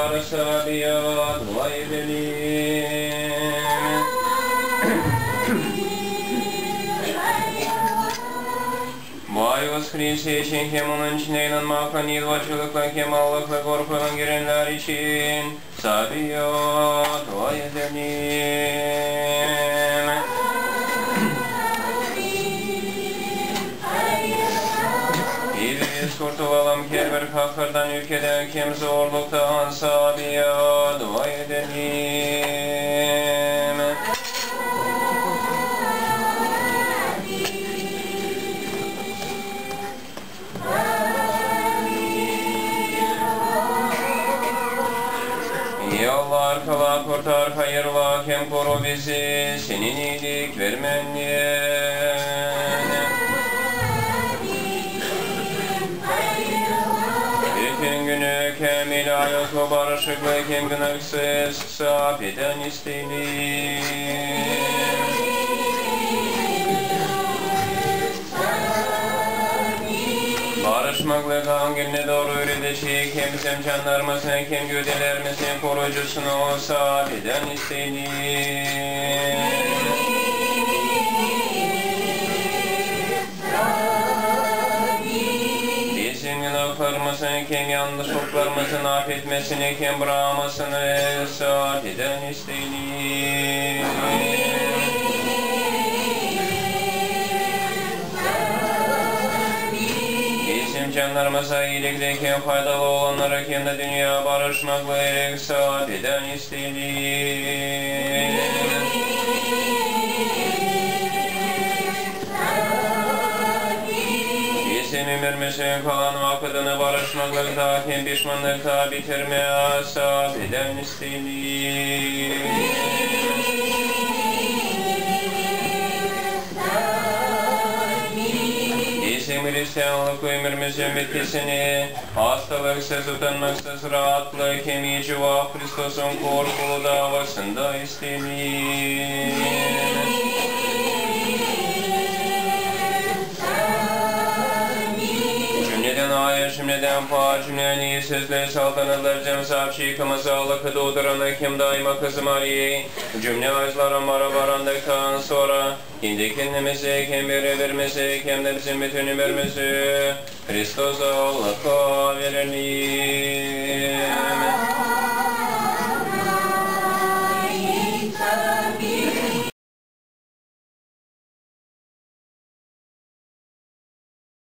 varsa biat dua edelim. Vayos Hristi için hem onun içine inanmakla, nilvaçılıkla, kemallıkla, korkulan girenler için sabiyat dua edelim. Biz kurtulalım kerber kakırdan, ülkeden kim zorluktan sabiyat dua edelim. Ya Allah arkala kurtar hayırla, hem koru bizi senin iyilik vermenle. Bütün günü kemil ayaklı barışıklı, kim günahsız saf eden isteyelim. Barışmakla kavgine doğru öğretecek, hem bizim canlarımızın, hem gövdelerimizin koruyucusunu saf eden isteyelim. Bizim günahlarımızın, hem yanlışlıklarımızın affetmesini, hem bırakmasını saf eden isteyelim. Canlarımıza iyilikteki faydalı olanlara, hem de dünya barışmakla saat eden isteyelim. Bizim ömrümüzün kalan vakıdını barışmakla, hem pişmanlıkta bitirmeye saat eden isteyelim. Hristiyanlık ömrümüzün bitkisini, hastalıksız, utanmaksız, rahatlık, hem cevap Hристos'un korkulu davasında isteyelim. Cümleden hayır, cümleden par, cümleden iyi sözler, saltanatlar, cemsap, şikama, sağlıkı doğduranı, kim daima kızım Ali'yi, cümle ağaçların barabarandıktan sonra, kendi kendimizi, hem birbirimizi, hem de bizim bütün ömrümüzü Hристos'a Allah'a verelim.